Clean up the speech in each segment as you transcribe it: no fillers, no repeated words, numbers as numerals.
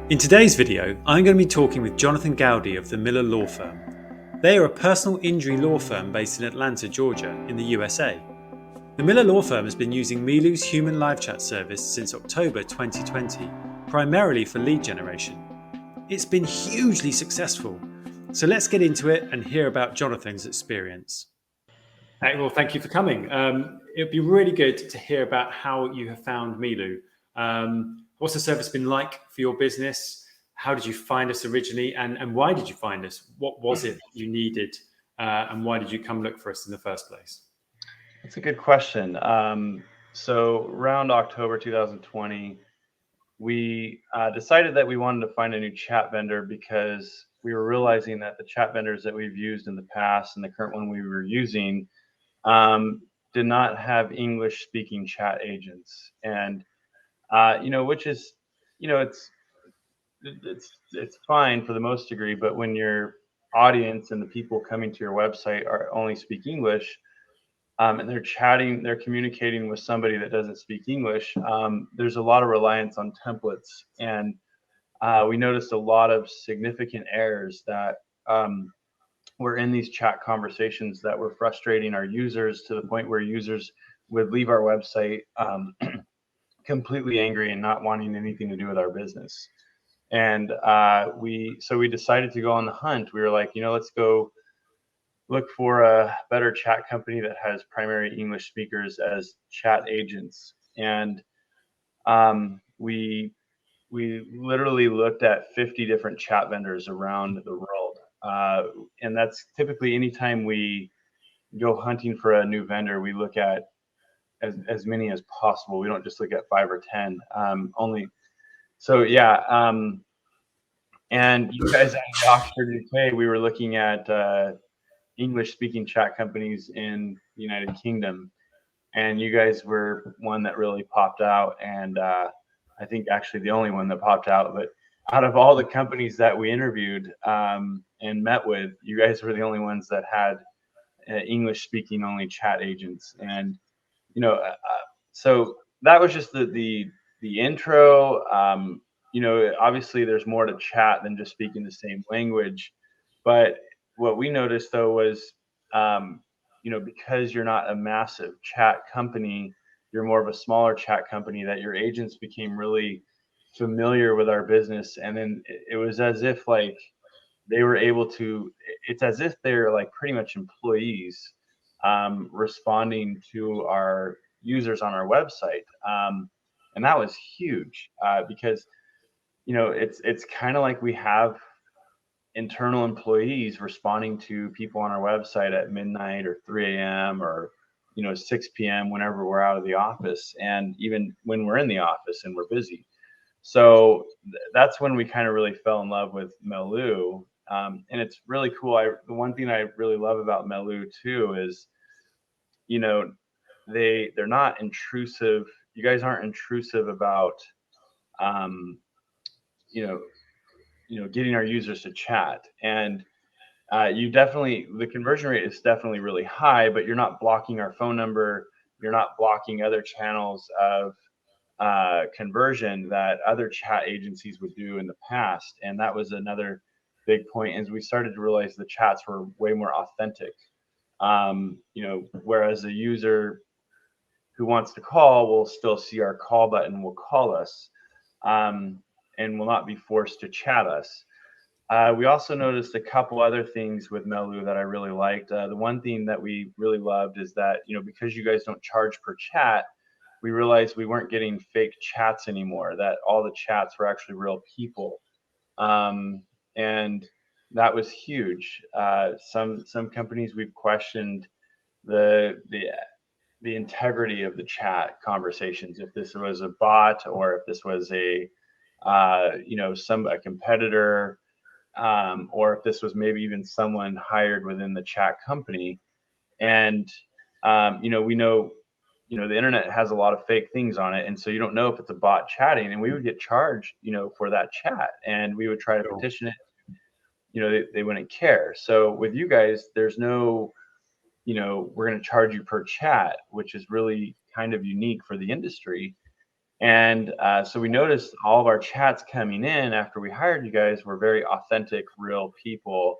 In today's video, I'm going to be talking with Jonathan Goudy of the Millar Law Firm. They are a personal injury law firm based in Atlanta, Georgia, in the USA. The Millar Law Firm has been using Melu's human live chat service since October 2020, primarily for lead generation. It's been hugely successful, so let's get into it and hear about Jonathan's experience. Well, thank you for coming. It would be really good to hear about how you have found Melu. What's the service been like for your business? How did you find us originally, and why did you find us? What was it you needed, and why did you come look for us in the first place? That's a good question. So around October 2020, we decided that we wanted to find a new chat vendor because we were realizing that the chat vendors that we've used in the past and the current one we were using did not have English speaking chat agents. And, which is, it's fine for the most degree, but when your audience and the people coming to your website are only speak English, and they're communicating with somebody that doesn't speak English, there's a lot of reliance on templates. And we noticed a lot of significant errors that were in these chat conversations that were frustrating our users to the point where users would leave our website completely angry and not wanting anything to do with our business. And we decided to go on the hunt. We were like, let's go look for a better chat company that has primary English speakers as chat agents. And we literally looked at 50 different chat vendors around the world. And that's typically anytime we go hunting for a new vendor, we look at as many as possible. We don't just look at 5 or 10 only. So yeah. And you guys at Oxford, UK, we were looking at English speaking chat companies in the United Kingdom, and you guys were one that really popped out, and I think actually the only one that popped out. But out of all the companies that we interviewed and met with, you guys were the only ones that had English speaking only chat agents. And so that was just the intro. Obviously there's more to chat than just speaking the same language, but what we noticed though was, because you're not a massive chat company, you're more of a smaller chat company, that your agents became really familiar with our business. And then it was as if like they were able to, it's as if they're like pretty much employees responding to our users on our website. And that was huge because, it's kind of like we have internal employees responding to people on our website at midnight or 3 a.m. or 6 p.m. whenever we're out of the office, and even when we're in the office and we're busy. So that's when we kind of really fell in love with Melu. And it's really cool. The one thing I really love about Melu too is, they're not intrusive. You guys aren't intrusive about getting our users to chat. And the conversion rate is definitely really high, but you're not blocking our phone number. You're not blocking other channels of conversion that other chat agencies would do in the past. And that was another big point, as we started to realize the chats were way more authentic. Whereas a user who wants to call will still see our call button, will call us, and will not be forced to chat us. We also noticed a couple other things with Melu that I really liked. The one thing that we really loved is that, because you guys don't charge per chat, we realized we weren't getting fake chats anymore, that all the chats were actually real people. And that was huge. Some companies we've questioned the integrity of the chat conversations, if this was a bot or if this was a competitor, or if this was maybe even someone hired within the chat company. And we know the internet has a lot of fake things on it, and so you don't know if it's a bot chatting. And we would get charged for that chat, and we would try to petition it. They wouldn't care. So with you guys, there's no we're going to charge you per chat, which is really kind of unique for the industry. And so we noticed all of our chats coming in after we hired you guys were very authentic, real people.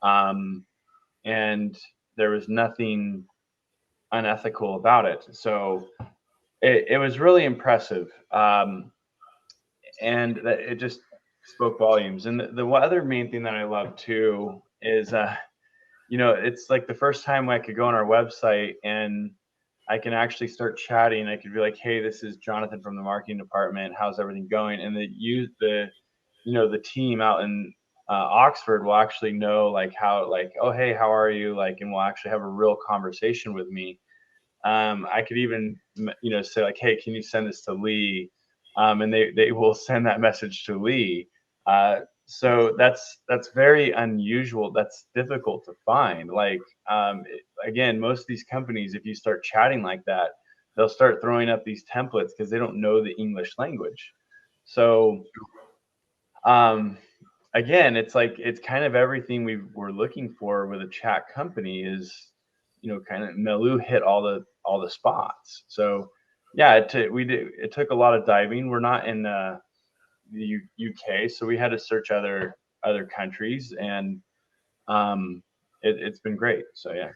And there was nothing unethical about it. So it was really impressive. And it just spoke volumes. And the other main thing that I love too is, it's like the first time I could go on our website and I can actually start chatting. I could be like, "Hey, this is Jonathan from the marketing department. How's everything going?" And the team out in Oxford will actually know like how, like, "Oh, hey, how are you?" Like, and will actually have a real conversation with me. I could even, say like, "Hey, can you send this to Lee?" And they will send that message to Lee. So that's very unusual. That's difficult to find. Like, again, most of these companies, if you start chatting like that, they'll start throwing up these templates because they don't know the English language. So, um, again, it's kind of everything we're looking for with a chat company is, kind of Melu hit all the spots. So yeah, it took a lot of diving. We're not in the UK, so we had to search other countries, and it's been great. So yeah.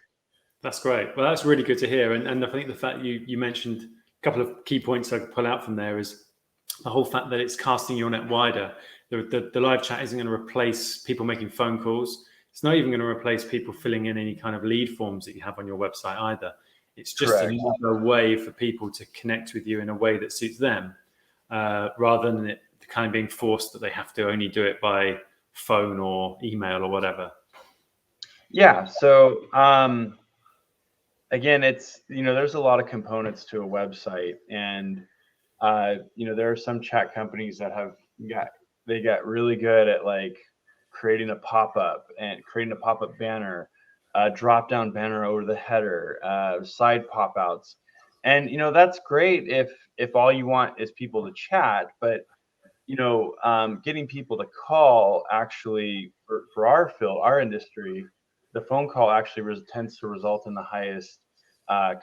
That's great. Well, that's really good to hear. And I think the fact you mentioned a couple of key points I could pull out from there is the whole fact that it's casting your net wider. The live chat isn't going to replace people making phone calls. It's not even going to replace people filling in any kind of lead forms that you have on your website either. It's just Correct. another way for people to connect with you in a way that suits them, rather than it kind of being forced that they have to only do it by phone or email or whatever. Yeah. So again, there's a lot of components to a website, and there are some chat companies that got really good at like creating a pop-up banner, drop down banner over the header, side pop outs. And that's great if all you want is people to chat, but getting people to call, actually, for our field, our industry, the phone call actually tends to result in the highest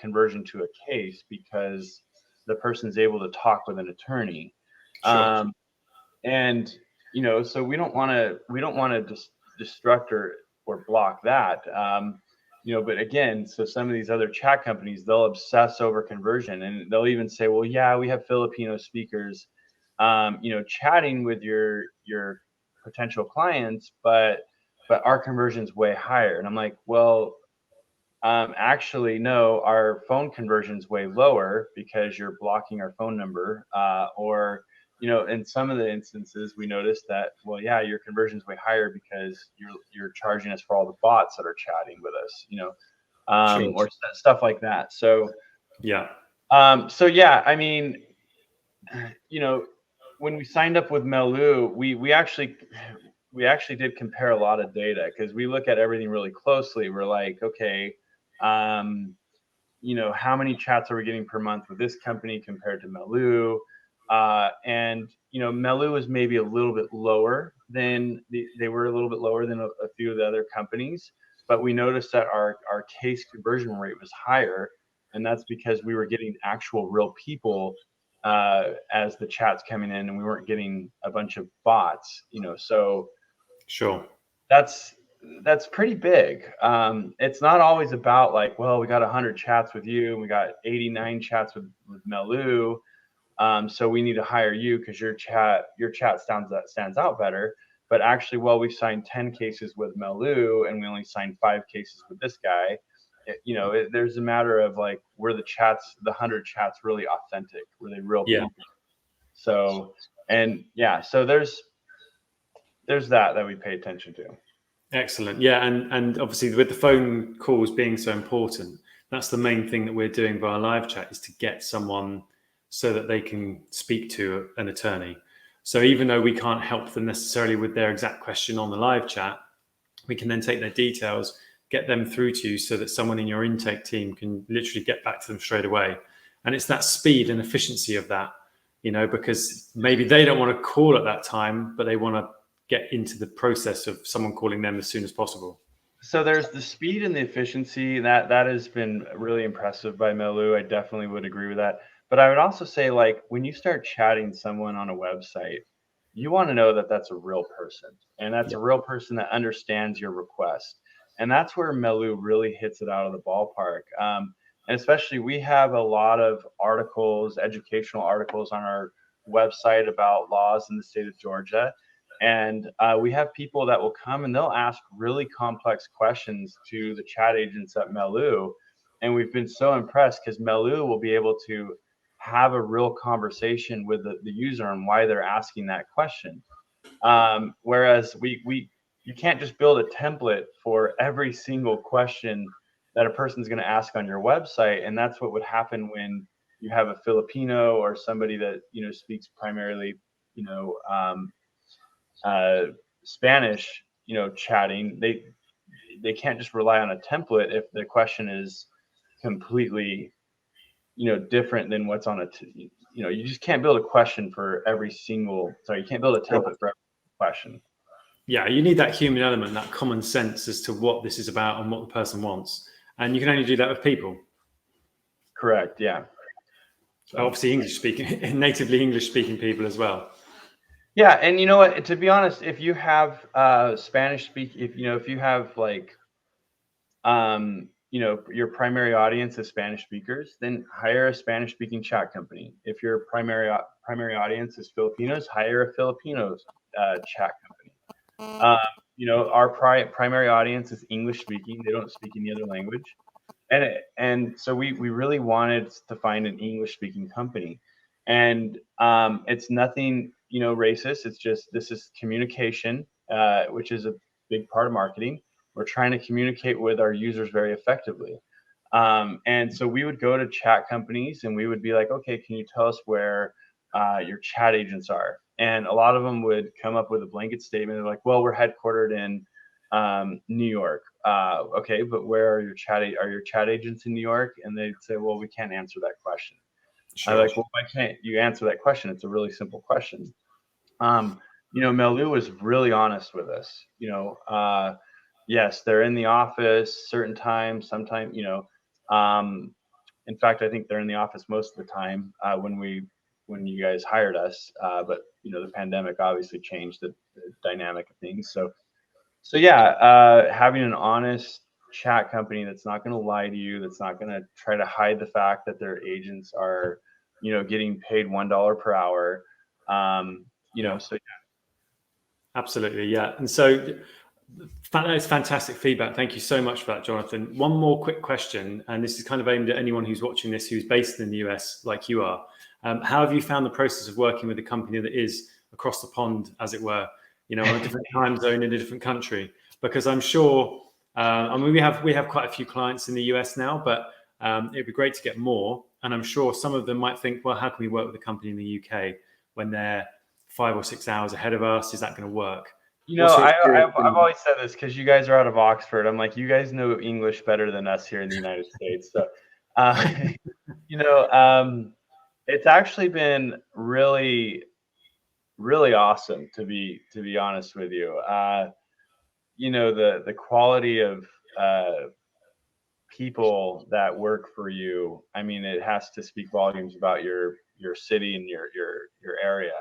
conversion to a case, because the person's able to talk with an attorney. Sure. And so we don't want to just destruct or block that. But again, so some of these other chat companies, they'll obsess over conversion, and they'll even say, "Well, yeah, we have Filipino speakers, chatting with your potential clients, but our conversion's way higher." And I'm like, "Well, actually, no, our phone conversion's way lower because you're blocking our phone number." Or, in some of the instances, we noticed that, well, yeah, your conversion's way higher because you're charging us for all the bots that are chatting with us, Sure. or stuff like that. So, Yeah. yeah, I mean, you know, when we signed up with Melu, we actually did compare a lot of data, because we look at everything really closely. We're like, okay, um, how many chats are we getting per month with this company compared to Melu? And Melu is maybe a little bit lower than they were a little bit lower than a few of the other companies, but we noticed that our case conversion rate was higher, and that's because we were getting actual real people as the chats coming in, and we weren't getting a bunch of bots. So Sure. that's pretty big. It's not always about like, well, we got 100 chats with you, and we got 89 chats with Melu, so we need to hire you because your chat stands out better. But actually, well, we signed 10 cases with Melu, and we only signed 5 cases with this guy. There's a matter of like, were the 100 chats really authentic? Were they real Yeah. people? So, and yeah, so there's that we pay attention to. Excellent. Yeah, and obviously with the phone calls being so important, that's the main thing that we're doing via live chat, is to get someone so that they can speak to an attorney. So even though we can't help them necessarily with their exact question on the live chat, we can then take their details, get them through to you so that someone in your intake team can literally get back to them straight away. And it's that speed and efficiency of that, because maybe they don't want to call at that time, but they want to get into the process of someone calling them as soon as possible. So there's the speed and the efficiency that has been really impressive by Melu. I definitely would agree with that. But I would also say, like, when you start chatting someone on a website, you want to know that that's a real person, and that's Yeah. a real person that understands your request. And that's where Melu really hits it out of the ballpark. And especially, we have a lot of articles, educational articles on our website about laws in the state of Georgia. And we have people that will come and they'll ask really complex questions to the chat agents at Melu. And we've been so impressed because Melu will be able to have a real conversation with the user on why they're asking that question. Whereas you can't just build a template for every single question that a person's going to ask on your website, and that's what would happen when you have a Filipino or somebody that speaks primarily you know um, uh, Spanish, chatting. They can't just rely on a template if the question is completely different than what's on you just can't build a question for every single, sorry, you can't build a template for every question. Yeah, you need that human element, that common sense as to what this is about and what the person wants. And you can only do that with people. Correct. Yeah. So, Obviously, English speaking, natively English speaking people as well. yeah. And you know what, to be honest, if you have Spanish speak, if you have like, your primary audience is Spanish speakers, then hire a Spanish speaking chat company. If your primary audience is Filipinos, hire a Filipinos chat company. Our primary audience is English speaking. They don't speak any other language. And so we really wanted to find an English speaking company. And it's nothing, racist. It's just, this is communication, which is a big part of marketing. We're trying to communicate with our users very effectively. And so we would go to chat companies and we would be like, okay, can you tell us where your chat agents are? And a lot of them would come up with a blanket statement. They're like, well, we're headquartered in New York. Okay, but where are your chat agents in New York? And they'd say, well, we can't answer that question. I'm Sure. like, well, why can't you answer that question? It's a really simple question. Melu was really honest with us. Yes, they're in the office certain times, sometimes, in fact, I think they're in the office most of the time when you guys hired us. But the pandemic obviously changed the dynamic of things. So yeah, having an honest chat company that's not going to lie to you, that's not going to try to hide the fact that their agents are, getting paid $1 per hour. Yeah, So absolutely. Yeah. And so that is fantastic feedback. Thank you so much for that, Jonathan. One more quick question, and this is kind of aimed at anyone who's watching this who's based in the US like you are. How have you found the process of working with a company that is across the pond, as it were, on a different time zone in a different country? Because I'm sure, we have quite a few clients in the US now, but it'd be great to get more. And I'm sure some of them might think, well, how can we work with a company in the UK when they're 5 or 6 hours ahead of us? Is that going to work? What's your experience? I've always said this because you guys are out of Oxford. I'm like, you guys know English better than us here in the United States. So, uh, you know, um, it's actually been really, really awesome to be honest with you. The quality of people that work for you. I mean, it has to speak volumes about your city and your area.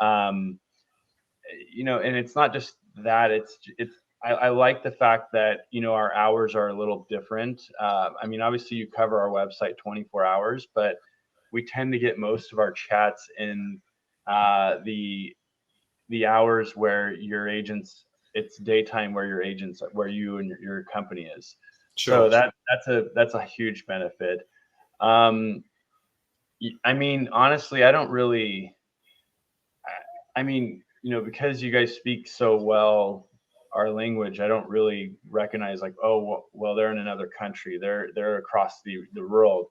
Um, and it's not just that. I like the fact that our hours are a little different. I mean, obviously you cover our website 24 hours, but we tend to get most of our chats in the hours where your agents, it's daytime where your agents, where you and your company is. So Sure. that's a huge benefit. Um, I mean, honestly, I don't really. I mean, because you guys speak so well our language, I don't really recognize like, oh, well, they're in another country. They're across the world.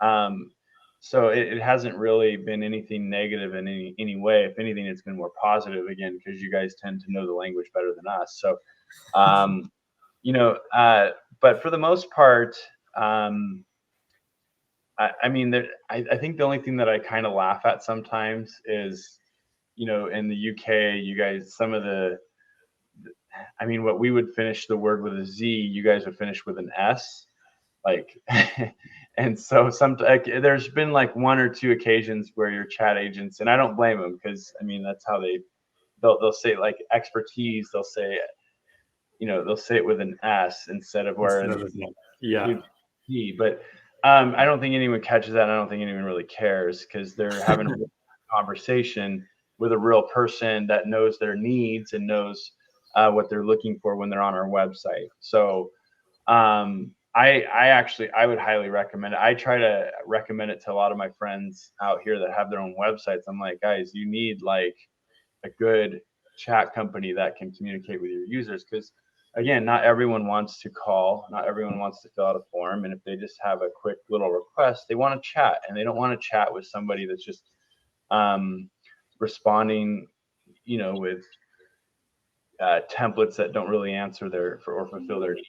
Um, so it hasn't really been anything negative in any way. If anything, it's been more positive again because you guys tend to know the language better than us. So, um, you know, uh, but for the most part, I mean, I think the only thing that I kind of laugh at sometimes is in the UK, you guys, I mean, what we would finish the word with a Z, you guys would finish with an S. Like, And so there's been like one or two occasions where your chat agents, and I don't blame them, because I mean that's how they'll say like expertise, they'll say, they'll say it with an S instead of where Instead of, isn't it? Yeah. but I don't think anyone catches that. And I don't think anyone really cares, because they're having a real conversation with a real person that knows their needs and knows what they're looking for when they're on our website. So I would highly recommend it. I try to recommend it to a lot of my friends out here that have their own websites. I'm like, guys, you need like a good chat company that can communicate with your users, because again, not everyone wants to call, not everyone wants to fill out a form, and if they just have a quick little request, they want to chat, and they don't want to chat with somebody that's just responding, with templates that don't really answer or fulfill their needs.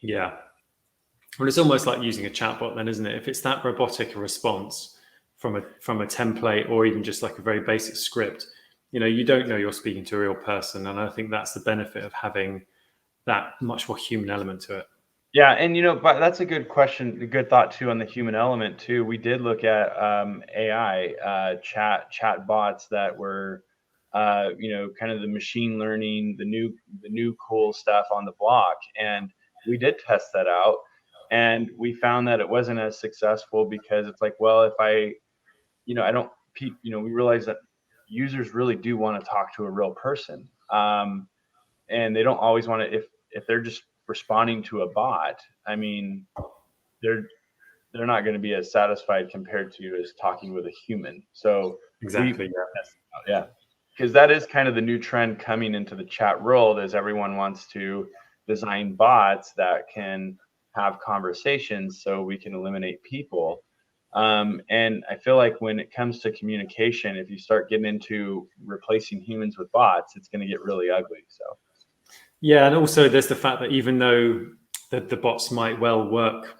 Yeah. Well, it's almost like using a chatbot then, isn't it? If it's that robotic a response from a template, or even just like a very basic script, you don't know you're speaking to a real person. And I think that's the benefit of having that much more human element to it. Yeah, and but that's a good question, a good thought too on the human element too. We did look at AI chat bots that were, kind of the machine learning, the new cool stuff on the block, and we did test that out, and we found that it wasn't as successful, because it's like, well, if I don't, we realize that users really do want to talk to a real person, and they don't always want to, if they're just responding to a bot. I mean, they're not going to be as satisfied compared to as talking with a human. So Exactly. yeah, because that is kind of the new trend coming into the chat world, is everyone wants to design bots that can have conversations so we can eliminate people. And I feel like when it comes to communication, if you start getting into replacing humans with bots, it's going to get really ugly. So Yeah, and also there's the fact that even though the bots might well work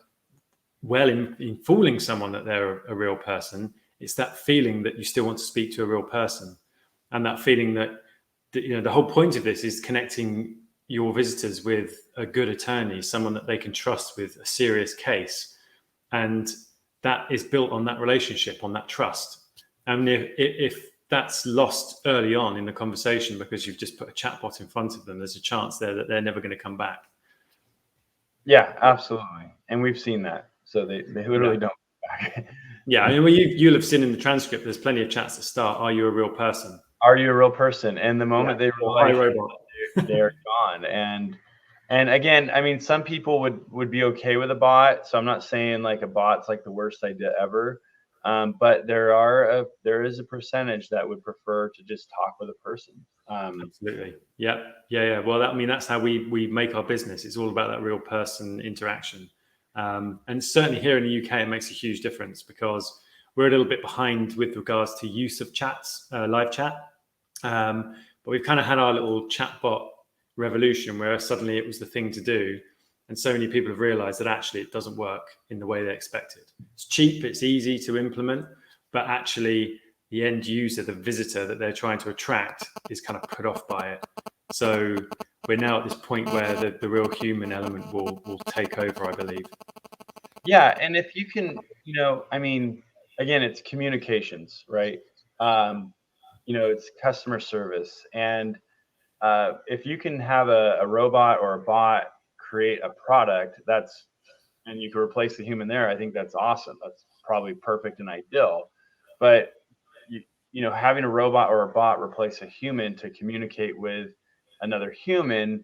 well in fooling someone that they're a real person, it's that feeling that you still want to speak to a real person, and that feeling that the whole point of this is connecting your visitors with a good attorney, someone that they can trust with a serious case, and that is built on that relationship, on that trust. And if that's lost early on in the conversation because you've just put a chatbot in front of them, there's a chance there that they're never going to come back. yeah, absolutely, and we've seen that. So they literally don't come back. Yeah, I mean, well, you'll have seen in the transcript, there's plenty of chats that start, "Are you a real person?" Are you a real person? And the moment they Or "Hi, realize robot." they're gone. And again, I mean, some people would be okay with a bot. So I'm not saying like a bot's like the worst idea ever. But there is a percentage that would prefer to just talk with a person. Absolutely. Yeah. Well, that's how we make our business. It's all about that real person interaction. And certainly here in the UK, it makes a huge difference because we're a little bit behind with regards to use of chats, live chat. But we've kind of had our little chatbot revolution where suddenly it was the thing to do. And so many people have realized that actually it doesn't work in the way they expected. It's cheap, it's easy to implement, but actually the end user, the visitor that they're trying to attract, is kind of put off by it. So we're now at this point where the real human element will take over, I believe. Yeah, and if you can, I mean, again, it's communications, right? It's customer service, and if you can have a robot or a bot create a product and you can replace the human there, I think that's awesome. That's probably perfect and ideal. But having a robot or a bot replace a human to communicate with another human,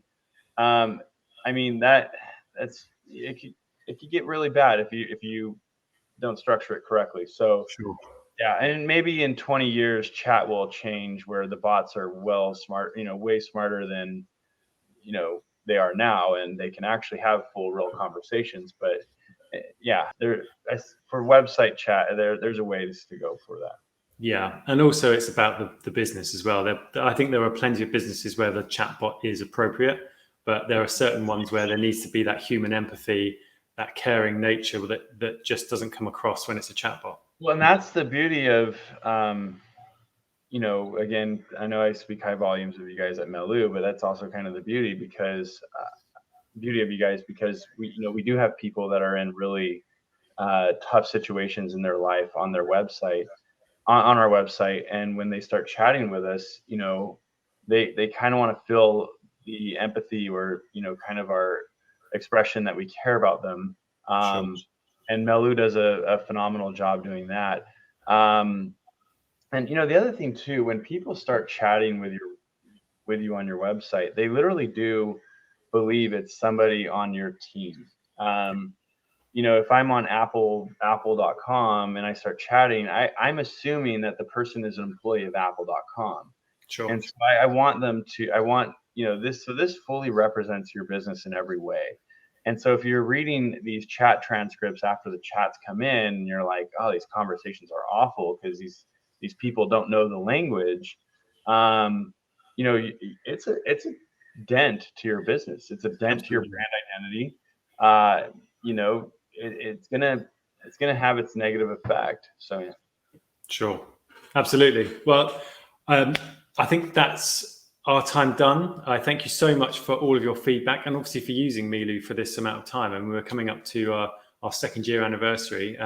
I mean that's it could get really bad if you don't structure it correctly. So Sure. yeah, and maybe in 20 years, chat will change where the bots are way smarter than they are now, and they can actually have full real conversations. But yeah, for website chat, there's a ways to go for that. Yeah, and also it's about the business as well. I think there are plenty of businesses where the chatbot is appropriate, but there are certain ones where there needs to be that human empathy, that caring nature that just doesn't come across when it's a chatbot. Well, and that's the beauty of, again, I know I speak high volumes of you guys at Melu, but that's also kind of the beauty of you guys, because we do have people that are in really tough situations in their life on their website, on our website. And when they start chatting with us, they kind of want to feel the empathy, or, kind of our expression that we care about them. Sure. And Melu does a phenomenal job doing that. And the other thing too, when people start chatting with you on your website, they literally do believe it's somebody on your team. If I'm on apple.com and I start chatting, I'm assuming that the person is an employee of apple.com. Sure. And so I want this, so this fully represents your business in every way. And so if you're reading these chat transcripts after the chats come in, and you're like, oh, these conversations are awful because these people don't know the language, it's a dent to your business. It's a dent to your brand identity. It's gonna have its negative effect. So yeah. Sure, absolutely. Well, I think that's our time done. I thank you so much for all of your feedback, and obviously for using Melu for this amount of time. And we're coming up to our second year anniversary.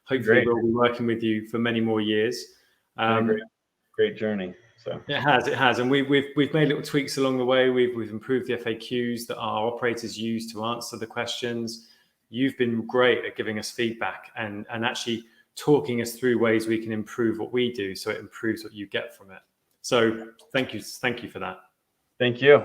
Hopefully, we'll be working with you for many more years. Great journey. So it has, and we've made little tweaks along the way. We've improved the FAQs that our operators use to answer the questions. You've been great at giving us feedback and actually talking us through ways we can improve what we do, so it improves what you get from it. So thank you for that. Thank you.